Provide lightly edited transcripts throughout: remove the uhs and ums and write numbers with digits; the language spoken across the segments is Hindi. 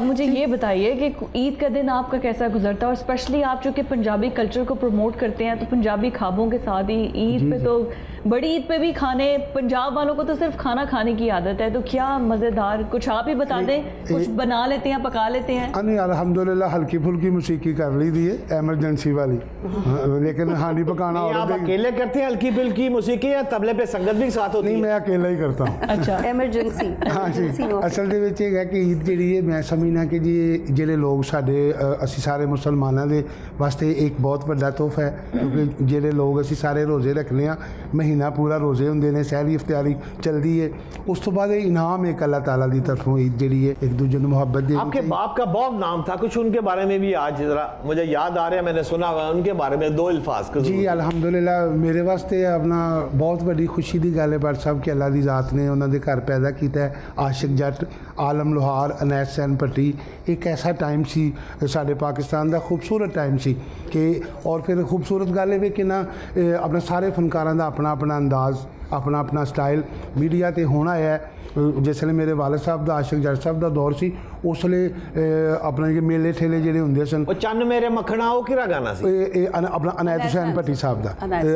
अब मुझे ये बताइए कि ईद का दिन आपका कैसा गुजरता है, और स्पेशली आप चूँकि पंजाबी कल्चर को प्रमोट करते हैं तो पंजाबी खाबों के साथ ही ईद पे तो बड़ी ईद पे भी खाने, पंजाब वालों को तो सिर्फ खाना खाने की आदत है, तो क्या मज़ेदार कुछ आप ही बता दें, कुछ बना लेते हैं, पका लेते हैं? नहीं, अल्हम्दुलिल्लाह हल्की फुल्की मौसीकी कर ली दी है एमरजेंसी वाली, लेकिन हांडी पकाना और आप अकेले करते हैं हल्की फुल्की मौसीकी या तबले पे संगत भी साथ होती है? नहीं, मैं अकेला ही करता हूँ। अच्छा, एमरजेंसी। हाँ जी, असल ਦੇ ਵਿੱਚ ਇਹ ਹੈ ਕਿ ਈਦ ਜਿਹੜੀ ਹੈ ਮੈਂ ਸਮਝਣਾ ਕਿ ਜੀ ਜਿਹੜੇ ਲੋਕ ਸਾਡੇ ਅਸੀਂ ਸਾਰੇ ਮੁਸਲਮਾਨਾਂ ਦੇ ਵਾਸਤੇ ਇੱਕ ਬਹੁਤ ਵੱਡਾ ਤੋਹਫਾ ਹੈ, ਕਿਉਂਕਿ ਜਿਹੜੇ ਲੋਕ ਅਸੀਂ ਸਾਰੇ ਰੋਜ਼ੇ ਰੱਖਦੇ ਹਾਂ, ਮਹੀਨਾ ਪੂਰਾ ਰੋਜ਼ੇ ਹੁੰਦੇ ਨੇ, ਸਹਿਰੀ ਇਫਤਾਰੀ ਚੱਲਦੀ ਹੈ, ਉਸ ਤੋਂ ਬਾਅਦ ਇਹ ਇਨਾਮ ਇੱਕ ਅੱਲਾह ताला ਦੀ तरफों ईद ਜਿਹੜੀ है एक दूजे ਨੂੰ मोहब्बत दे। आपके बाप का बहुत नाम था, कुछ उनके बारे में भी आज जरा मुझे याद आ रहा है, मैंने सुना हुआ उनके बारे में दो अल्फाज। जी अल्हम्दुलिल्लाह मेरे वास्ते अपना बहुत बड़ी खुशी की गल है बट साहब कि अल्लाह की ज़ात ने उन्होंने घर पैदा किया है, आशिक जट आलम लोहार अनैस सैन भट्टी। एक ऐसा टाइम सी साडे पाकिस्तान का खूबसूरत टाइम सी कि, और फिर खूबसूरत गल है कि ना अपना सारे फनकारां दा अपना अपना अंदाज़, अपना अपना स्टाइल मीडिया ते होना है। जिसले मेरे वालिद साहब का आशिक जट साहब का दौर सी उसले अपना ये मेले ठेले ਜਿਹੜੇ ਹੁੰਦੇ ਸਨ, ਉਹ ਚੰਨ ਮੇਰੇ ਮੱਖਣਾ ਉਹ ਕਿਹੜਾ ਗਾਣਾ ਸੀ? अपना अनैत हुसैन भट्टी साहब का,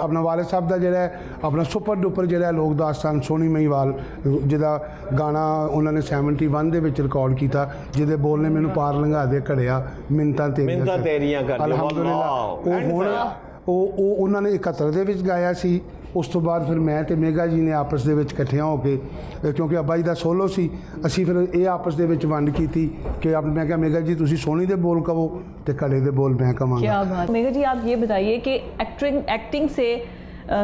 अपना वालिद साहब का ਜਿਹੜਾ अपना सुपर डुपर ਜਿਹੜਾ लोक दास्तान सोनी महीवाल ਜਿਹਦਾ गाना उन्होंने 71 ਦੇ ਵਿੱਚ ਰਿਕਾਰਡ ਕੀਤਾ, ਜਿਹਦੇ ਬੋਲ ਨੇ ਮੈਨੂੰ ਪਾਰ ਲੰਘਾ ਦੇ ਘੜਿਆ ਮਿੰਤਾਂ ਤੇਰੀਆਂ ਕਰ ਅਲਹਮਦੁਲਿल्लाह ਉਹ ਉਹਨਾਂ ਨੇ 71 ਦੇ ਵਿੱਚ ਗਾਇਆ ਸੀ। ਉਸ ਤੋਂ ਬਾਅਦ ਫਿਰ ਮੈਂ ਤੇ ਮੇਗਾ ਜੀ ਨੇ ਆਪਸ ਦੇ ਵਿੱਚ ਇਕੱਠਿਆਂ ਹੋ ਕੇ, ਕਿਉਂਕਿ ਅੱਬਾ ਜੀ ਦਾ ਸੋਲੋ ਸੀ, ਅਸੀਂ ਫਿਰ ਇਹ ਆਪਸ ਦੇ ਵਿੱਚ ਵੰਡ ਕੀਤੀ कि आप, मैं क्या मेगा जी तुसी सोनी दे बोल कहो ते कड़े दे बोल मैं कवांगा। क्या बात। मेगा जी आप ये बताइए कि एक्टिंग से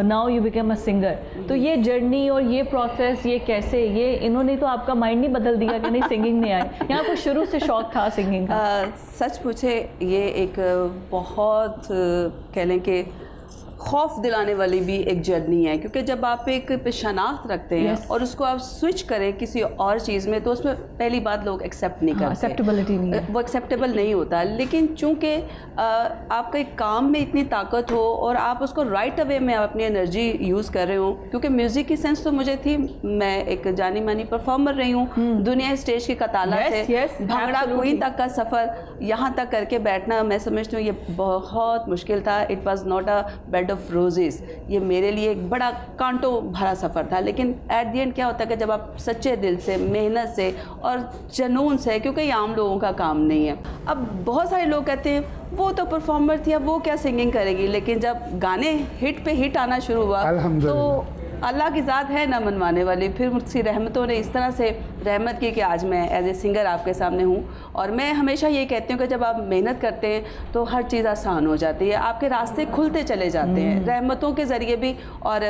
now you become a singer, तो ये जर्नी और ये प्रोसेस ये कैसे, ये इन्होंने तो आपका माइंड नहीं बदल दिया कि नहीं सिंगिंग में आए, यहाँ पर शुरू से शौक था सिंगिंग का? सच पूछे ये एक बहुत कह लें कि खौफ दिलाने वाली भी एक जर्नी है, क्योंकि जब आप एक शनाख्त रखते हैं और उसको आप स्विच करें किसी और चीज़ में तो उसमें पहली बात लोग एक्सेप्ट नहीं करते, एक्सेप्टेबिलिटी नहीं है, वो एक्सेप्टेबल नहीं होता। लेकिन चूँकि आपका एक काम में इतनी ताकत हो और आप उसको राइट अवे में आप अपनी एनर्जी यूज़ कर रहे हो, क्योंकि म्यूज़िक की सेंस तो मुझे थी, मैं एक जानी मानी परफॉर्मर रही हूँ, दुनिया स्टेज की कताला से भांगड़ा क्वीन तक का सफ़र यहाँ तक करके बैठना मैं समझती हूँ ये बहुत मुश्किल था। It was not a bed of roses, ये मेरे लिए एक बड़ा कांटों भरा सफ़र था। लेकिन एट दी एंड क्या होता है कि जब आप सच्चे दिल से, मेहनत से और जुनून से, क्योंकि ये आम लोगों का काम नहीं है। अब बहुत सारे लोग कहते हैं वो तो परफॉर्मर थी, अब वो क्या सिंगिंग करेगी, लेकिन जब गाने हिट पे हिट आना शुरू हुआ तो अल्लाह की ज़ात है ना मनवाने वाली, फिर उसकी रहमतों ने इस तरह से रहमत की कि आज मैं एज ए सिंगर आपके सामने हूँ। और मैं हमेशा ये कहती हूँ कि जब आप मेहनत करते हैं तो हर चीज़ आसान हो जाती है, आपके रास्ते खुलते चले जाते हैं रहमतों के ज़रिए भी, और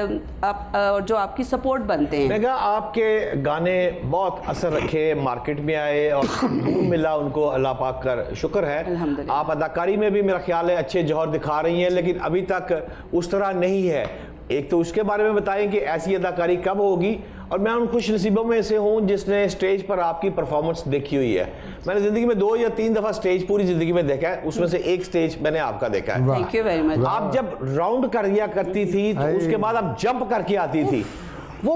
जो आपकी सपोर्ट बनते हैं। मेगा आपके गाने बहुत असर रखे, मार्केट में आए और बूम मिला उनको, अल्लाह पाक का शुक्र है। आप अदाकारी में भी मेरा ख्याल है अच्छे जौहर दिखा रही हैं, लेकिन अभी तक उस तरह नहीं है। एक तो उसके बारे में बताएं कि ऐसी अदाकारी कब होगी, और मैं उन खुश नसीबों में से हूँ जिसने स्टेज पर आपकी परफॉर्मेंस देखी हुई है। मैंने ज़िंदगी में 2 या 3 दफ़ा स्टेज पूरी ज़िंदगी में देखा है, उसमें से एक स्टेज मैंने आपका देखा है। Thank you very much. आप जब राउंड कर दिया करती थी तो उसके बाद आप जंप करके आती थी, वो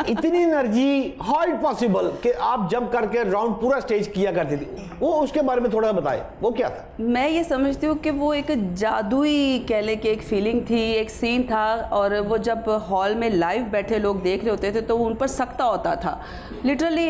इतनी एनर्जी, हाउ इट पॉसिबल कि आप जंप करके राउंड पूरा स्टेज किया करती थी, वो उसके बारे में थोड़ा बताएं, वो क्या था? मैं ये समझती हूँ कि वो एक जादुई कह लें कि एक फीलिंग थी, एक सीन था, और वो जब हॉल में लाइव बैठे लोग देख रहे होते थे तो उन पर सख्ता होता था। लिटरली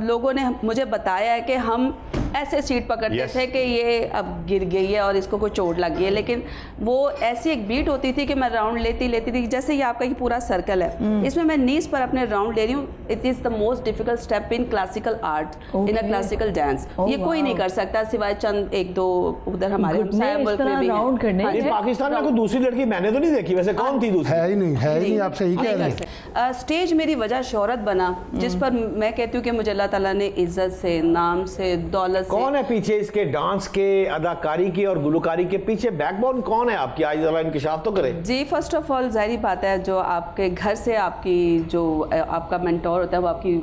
लोगों ने मुझे बताया है कि हम ऐसे सीट पकड़ते थे कि ये अब गिर गई है और इसको कोई चोट लग गई है, लेकिन वो ऐसी एक बीट होती थी कि मैं राउंड लेती थी। जैसे ये आपका ये पूरा सर्कल है, इसमें मैं नीज पर अपने राउंड ले रही हूँ। It is the most difficult step in classical art, in a classical dance. ये कोई नहीं कर सकता सिवाय चंद एक दो उधर हमारे मुल्क में भी राउंड करने। पाकिस्तान में कोई दूसरी लड़की मैंने तो नहीं देखी, वैसे कौन थी दूसरी? है ही नहीं, आप सही कह रहे हैं। स्टेज मेरी वजह शोहरत बना, जिस पर मैं कहती हूँ कि मुझे अल्लाह ताला ने इज्जत से, नाम से, दौलत से। कौन है पीछे इसके डांस के, अदाकारी की और गुलकारी के पीछे बैकबोन कौन है आपकी? आज जरा इंकिशाफ तो करें। जी, फर्स्ट ऑफ ऑल जाहिर बात है जो आपके घर से आपकी जो आपका मेंटोर होता है वो आपकी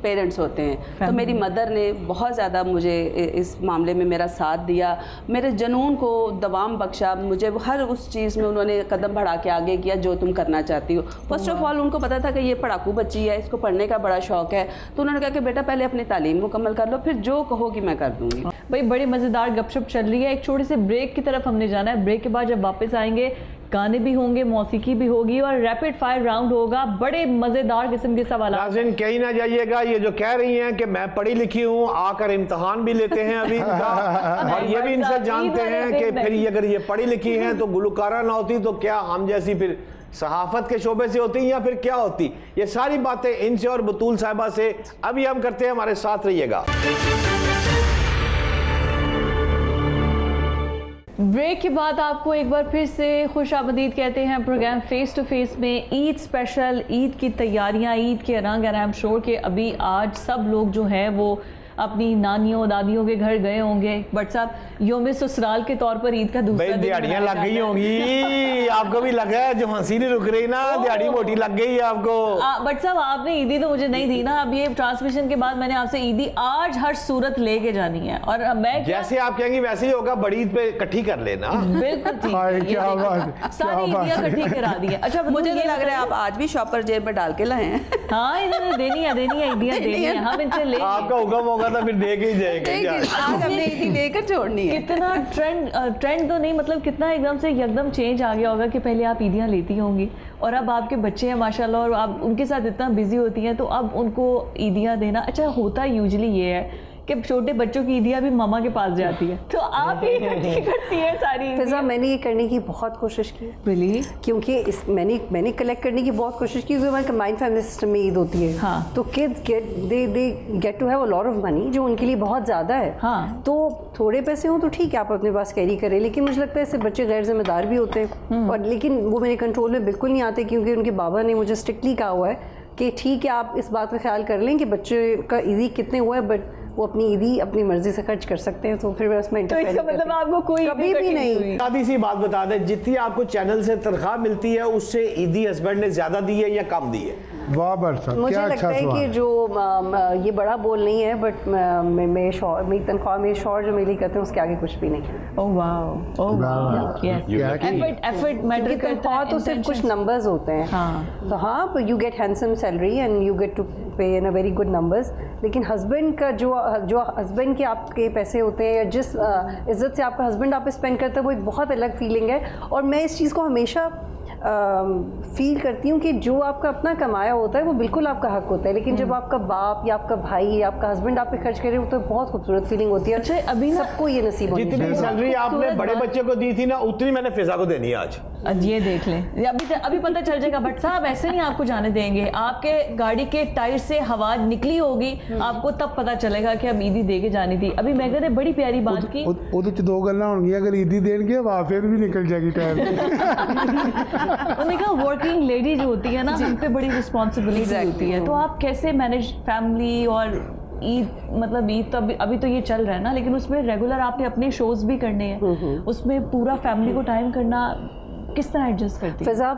पेरेंट्स होते हैं। तो मेरी मदर ने बहुत ज़्यादा मुझे इस मामले में मेरा साथ दिया, मेरे जुनून को दवाम बख्शा, मुझे हर उस चीज़ में उन्होंने कदम बढ़ा के आगे किया जो तुम करना चाहती हो। फर्स्ट ऑफ ऑल उनको पता था कि ये पढ़ाकू बच्ची है, इसको पढ़ने का बड़ा शौक है, तो उन्होंने कहा कि बेटा पहले अपनी तालीम मुकम्मल कर लो, फिर जो कहोगी मैं कर दूँगी। भाई बड़ी मज़ेदार गपशप चल रही है, एक छोटे से ब्रेक की तरफ हमने जाना है। ब्रेक के बाद जब वापस आएंगे गाने भी होंगे, मौसीकी भी होगी और रैपिड फायर राउंड होगा, बड़े मज़ेदार किस्म के सवाल। नाज़रीन कहीं ना जाइएगा, ये जो कह रही हैं कि मैं पढ़ी लिखी हूँ, आकर इम्तहान भी लेते हैं अभी इनका, और ये भी इनसे जानते हैं कि फिर अगर ये पढ़ी लिखी हैं तो गुलकारा ना होती तो क्या हम जैसी फिर सहाफत के शोबे से होती या फिर क्या होती। ये सारी बातें इनसे और बतूल साहिबा से अभी हम करते हैं, हमारे साथ रहिएगा। ब्रेक के बाद आपको एक बार फिर से खुशामदीद कहते हैं प्रोग्राम फेस टू फेस में। ईद स्पेशल, ईद की तैयारियां, ईद के रंग और आई एम श्योर कि अभी आज सब लोग जो हैं वो अपनी नानियों दादियों के घर गए होंगे। बट साहब योम ससुराल के तौर पर ईद का दूसरा दिन दिहाड़ियां लग गई होंगी, आपको भी लगा है, जो हंसी नहीं रुक रही ना, दिहाड़ी मोटी लग गई है आपको। बट साहब आपने ईदी तो मुझे नहीं दी ना, अब ये ट्रांसमिशन के बाद मैंने आपसे ईदी आज हर सूरत लेके जानी है, और मैं जैसे आप कहेंगी वैसे ही होगा, बड़ी ईद पे इकट्ठी कर लेना। बिल्कुल ठीक है, क्या बात, सारी ईदियां इकट्ठी करा दी है। अच्छा मुझे तो लग रहा है आप आज भी शॉपर जेब में डाल के लाए हैं। हाँ इन्होंने देनी है ईदियां देनी है, हम इनसे ले आपका हुक्म होगा तो फिर दे के ही जाएंगे। आज हमने ईदी लेकर छोड़नी है। कितना ट्रेंड तो नहीं, मतलब कितना एकदम से यकदम चेंज आ गया होगा कि पहले आप ईदियां लेती होंगी और अब आपके बच्चे हैं माशाल्लाह और आप उनके साथ इतना बिजी होती हैं, तो अब उनको ईदियां देना। अच्छा होता यूजुअली ये है कि छोटे बच्चों की ईदियां भी मामा के पास जाती है, तो आप ही इकट्ठी करती हैं सारी। फिजा मैंने ये करने की बहुत कोशिश की, रियली, क्योंकि मैंने कलेक्ट करने की बहुत कोशिश की, क्योंकि हमारे कंबाइंड फैमिली सिस्टम में ईद होती है। हाँ। तो kids get to have a lot of money जो उनके लिए बहुत ज़्यादा है। हाँ। तो थोड़े पैसे हों तो ठीक है आप अपने पास कैरी करें, लेकिन मुझे लगता है इससे बच्चे गैर जिम्मेदार भी होते हैं, और लेकिन वो मेरे कंट्रोल में बिल्कुल नहीं आते, क्योंकि उनके बाबा ने मुझे स्ट्रिक्टली कहा हुआ है कि ठीक है आप इस बात का ख्याल कर लें कि बच्चे का ईदी कितने हुआ है, बट वो अपनी ईदी अपनी मर्जी से खर्च कर सकते हैं, तो फिर मैं उसमें तो इसका मतलब आपको कोई कभी भी नहीं। आधी सी बात बता दें, जितनी आपको चैनल से तनख्वाह मिलती है उससे ईदी हस्बैंड ने ज्यादा दी है या कम दी है? वाह बरसा, मुझे क्या लगता अच्छा है सवाल। कि जो ये बड़ा बोल नहीं है, बट मेरी तनख्वाह मेरे शौहर जो मेरे लिए करते हैं उसके आगे कुछ भी नहीं है। Oh wow, oh wow, yes, effort matter क्योंकि करता तनख्वाह है, तो सिर्फ कुछ नंबर्स होते हैं। हाँ। तो हाँ, you get handsome salary and you get to pay in a very good numbers, लेकिन हस्बैंड का जो हस्बैंड के आपके पैसे होते हैं या जिस इज्जत से आपका हस्बैंड आप पे स्पेंड करता है, वो एक बहुत अलग फीलिंग है। और मैं इस चीज़ को हमेशा फील करती हूँ कि जो आपका अपना कमाया होता है वो बिल्कुल आपका हक होता है, लेकिन जब आपका बाप या आपका भाई या आपका हस्बैंड आप पे खर्च करे, वो तो बहुत खूबसूरत फीलिंग होती है। अच्छा, अभी ना सबको ये नसीब होनी जितनी चाहिए। सैलरी आपने बड़े बच्चे को दी थी ना, उतनी मैंने फिजा को देनी है आज। ये देख लें, अभी पता चल जाएगा। बट साहब ऐसे नहीं आपको जाने देंगे, आपके गाड़ी के टायर से हवा निकली होगी, आपको तब पता चलेगा कि अब ईदी दे के जानी थी। अभी मैगन ने बड़ी प्यारी बात की, ਉਹਦੇ ਚ ਦੋ ਗੱਲਾਂ ਹੋਣਗੀਆਂ, अगर ईदी देंगे हवा फिर भी निकल जाएगी टायर। उन्होंने कहा वर्किंग लेडी जो होती है ना, हम पे बड़ी रिस्पॉन्सिबिलिटी होती है, तो आप कैसे मैनेज फैमिली और ईद, मतलब ईद तो अभी तो ये चल रहा है ना, लेकिन उसमें रेगुलर आपने अपने शोज भी करने हैं, उसमें पूरा फैमिली को टाइम करना किस तरह एडजस्ट करती है? फिजा,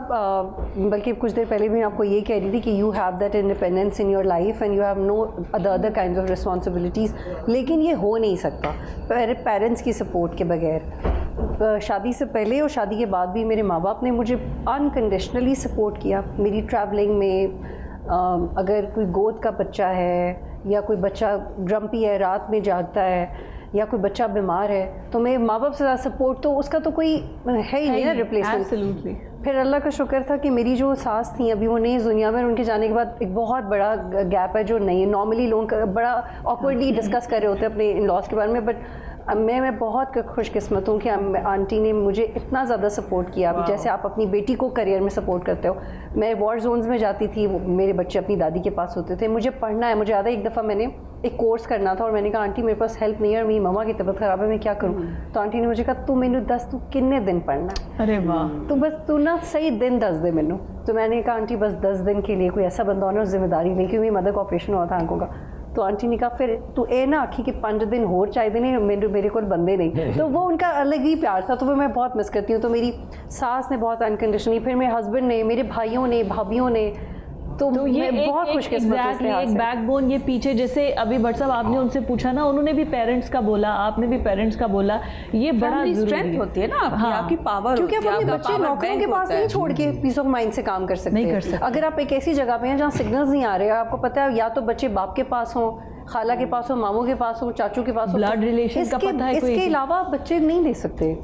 बल्कि कुछ देर पहले भी मैं आपको ये कह रही थी कि you have that independence in your life and you have no other kinds of responsibilities, लेकिन ये हो नहीं सकता पेरेंट्स की सपोर्ट के बगैर। शादी से पहले और शादी के बाद भी मेरे माँ बाप ने मुझे अनकंडीशनली सपोर्ट किया मेरी ट्रैवलिंग में। अगर कोई गोद का बच्चा है या कोई बच्चा ग्रम्पी है, रात में जागता है, या कोई बच्चा बीमार है, तो मेरे माँ बाप से ज़्यादा सपोर्ट तो उसका तो कोई है ही नहीं ना रिप्लेसमेंट। एब्सोल्युटली। फिर अल्लाह का शुक्र था कि मेरी जो सास थी अभी वो नई इस दुनिया में, उनके जाने के बाद एक बहुत बड़ा गैप है जो नहीं है। नॉर्मली लोग बड़ा ऑकवर्डली डिस्कस कर रहे होते हैं अपने इन लॉज के बारे में, बट मैं बहुत खुशकिस्मत हूँ कि आंटी ने मुझे इतना ज़्यादा सपोर्ट किया, जैसे आप अपनी बेटी को करियर में सपोर्ट करते हो। मैं वॉर जोन्स में जाती थी, मेरे बच्चे अपनी दादी के पास होते थे, मुझे पढ़ना है, मुझे याद है एक दफ़ा मैंने एक कोर्स करना था और मैंने कहा आंटी मेरे पास हेल्प नहीं है और मेरी मम्मा की तबीयत ख़राब है, मैं क्या करूँ? तो आंटी ने मुझे कहा तू मैनू दस तू किन्ने दिन पढ़ना। अरे वाह। तो बस तू ना सही दिन दस दे मैनू। तो मैंने कहा आंटी बस 10 दिन के लिए कोई ऐसा बंदा होना जिम्मेदारी नहीं, क्योंकि मदर का ऑपरेशन हुआ था आंखों का। तो आंटी ने कहा फिर तू ए ना आखी कि 5 दिन होर चाहिए नहीं, मेरे को बंदे नहीं। तो वो उनका अलग ही प्यार था, तो वो मैं बहुत मिस करती हूँ। तो मेरी सास ने बहुत अनकंडीशनली, फिर मेरे हस्बैंड ने, मेरे भाइयों ने, भाभीियों ने तो ये मैं बहुत खुशकिस्मत हूँ इस exactly लिहाज एक से। बैकबोन, ये पीछे जैसे अभी भट्ट साहब आपने उनसे पूछा ना, उन्होंने भी पेरेंट्स का बोला, आपने भी पेरेंट्स का बोला, ये बड़ा फैमिली जरूरी स्ट्रेंथ है। होती है ना आपकी, हाँ। आपकी पावर क्योंकि आप होती है, अपने आपका बच्चे power नौकरों bank के पास होता है। नहीं छोड़ के पीस ऑफ माइंड से काम कर सकते नहीं कर हैं। सकते। अगर आप एक ऐसी जगह पे हैं जहाँ सिग्नल्स नहीं आ रहे, आपको पता है या तो बच्चे बाप के पास हों, खाला के पास हो, मामू के पास हो, चाचू के पास हो, Blood relation का पता है कोई इसके भी। अलावा आप बच्चे नहीं ले सकते।